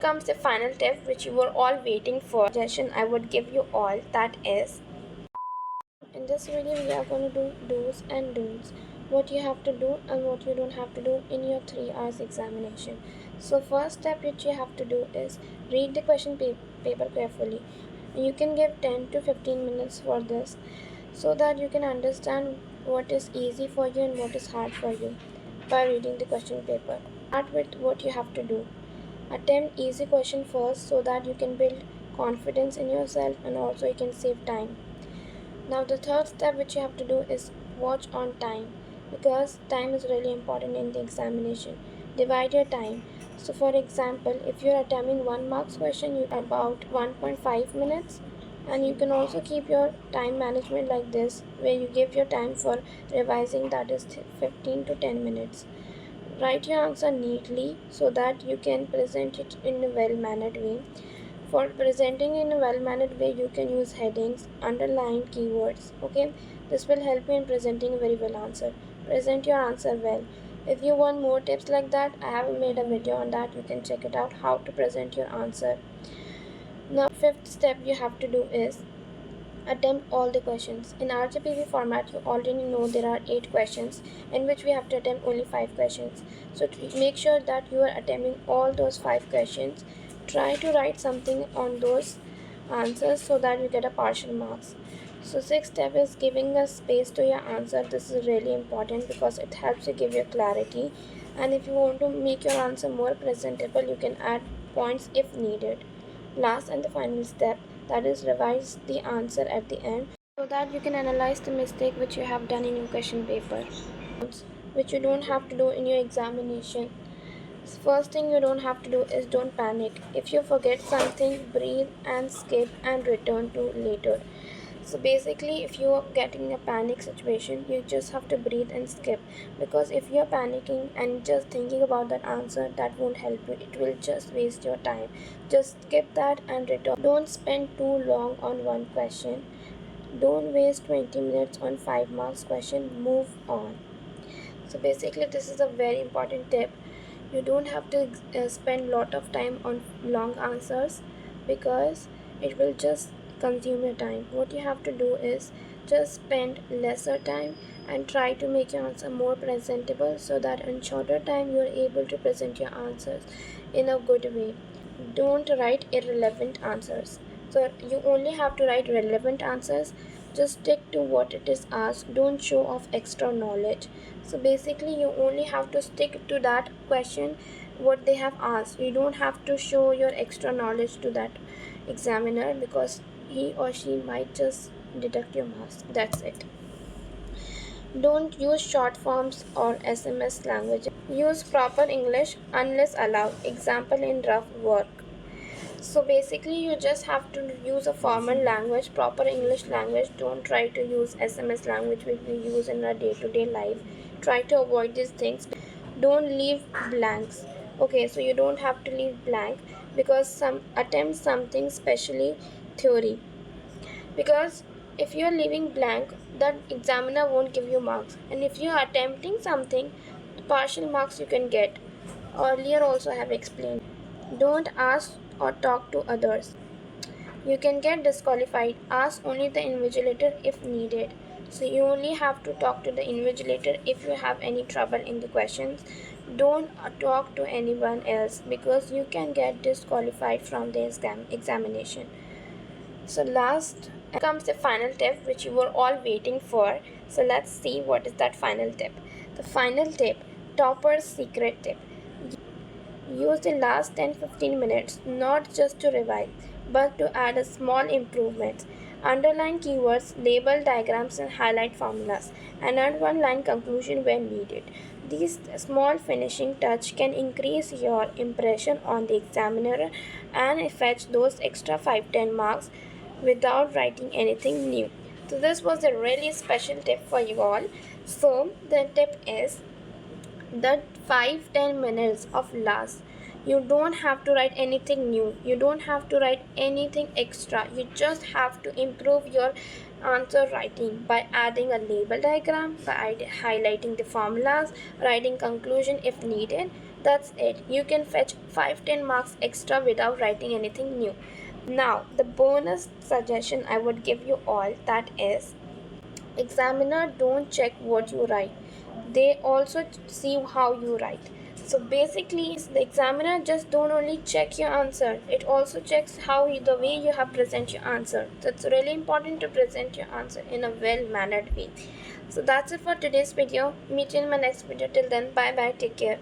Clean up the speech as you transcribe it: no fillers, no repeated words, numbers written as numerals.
Comes the final tip which you were all waiting for. Suggestion I would give you all, that is, in this video we are going to do do's and don'ts, what you have to do and what you don't have to do in your 3 hours examination. So first step which you have to do is read the question paper carefully. You can give 10 to 15 minutes for this so that you can understand what is easy for you and what is hard for you by reading the question paper. Start with what you have to do. Attempt easy question first so that you can build confidence in yourself and also you can save time. Now the third step which you have to do is watch on time, because time is really important in the examination. Divide your time. So for example, if you're attempting 1 marks question, you about 1.5 minutes, and you can also keep your time management like this where you give your time for revising, that is 15 to 10 minutes. Write your answer neatly so that you can present it in a well mannered way. For presenting in a well mannered way, you can use headings, underline keywords. Okay, this will help you in presenting a very well answer. Present your answer well. If you want more tips like that, I have made a video on that. You can check it out, how to present your answer. Now, fifth step you have to do is attempt all the questions. In RGPV format, you already know there are 8 questions in which we have to attempt only 5 questions. So make sure that you are attempting all those 5 questions. Try to write something on those answers so that you get a partial marks. So sixth step is giving a space to your answer. This is really important because it helps you give your clarity, and if you want to make your answer more presentable, you can add points if needed. Last and the final step, that is revise the answer at the end so that you can analyze the mistake which you have done in your question paper, which you don't have to do in your examination. First thing you don't have to do is don't panic. If you forget something, breathe and skip and return to later. So basically, if you are getting a panic situation, you just have to breathe and skip, because if you are panicking and just thinking about that answer, that won't help you. It will just waste your time. Just skip that and return. Don't spend too long on one question. Don't waste 20 minutes on 5 marks question. Move on. So basically, this is a very important tip. You don't have to spend lot of time on long answers, because it will just consume your time. What you have to do is just spend lesser time and try to make your answer more presentable so that in shorter time you are able to present your answers in a good way. Don't write irrelevant answers. So you only have to write relevant answers. Just stick to what it is asked. Don't show off extra knowledge. So basically, you only have to stick to that question what they have asked. You don't have to show your extra knowledge to that examiner, because he or she might just deduct your marks. That's it. Don't use short forms or SMS language. Use proper English unless allowed. Example in rough work. So basically, you just have to use a formal language, proper English language. Don't try to use SMS language which we use in our day-to-day life. Try to avoid these things. Don't leave blanks. Okay, so you don't have to leave blank, because some attempt something, especially theory. Because if you are leaving blank, that examiner won't give you marks. And if you are attempting something, partial marks you can get. Earlier also I have explained. Don't ask or talk to others. You can get disqualified. Ask only the invigilator if needed. So you only have to talk to the invigilator if you have any trouble in the questions. Don't talk to anyone else, because you can get disqualified from the examination. So last comes the final tip which you were all waiting for. So let's see what is that final tip. The final tip, topper's secret tip. Use the last 10-15 minutes not just to revise, but to add a small improvements. Underline keywords, label diagrams and highlight formulas, and add one line conclusion when needed. These small finishing touch can increase your impression on the examiner and fetch those extra 5-10 marks without writing anything new. So this was a really special tip for you all. So the tip is that 5-10 minutes of last, you don't have to write anything new, you don't have to write anything extra, you just have to improve your answer writing by adding a label diagram, by highlighting the formulas, writing conclusion if needed. That's it. You can fetch 5-10 marks extra without writing anything new. Now, the bonus suggestion I would give you all, that is, examiner don't check what you write, they also see how you write. So basically the examiner just don't only check your answer, it also checks the way you have present your answer. So it's really important to present your answer in a well mannered way. So that's it for today's video. Meet you in my next video. Till then, bye bye, take care.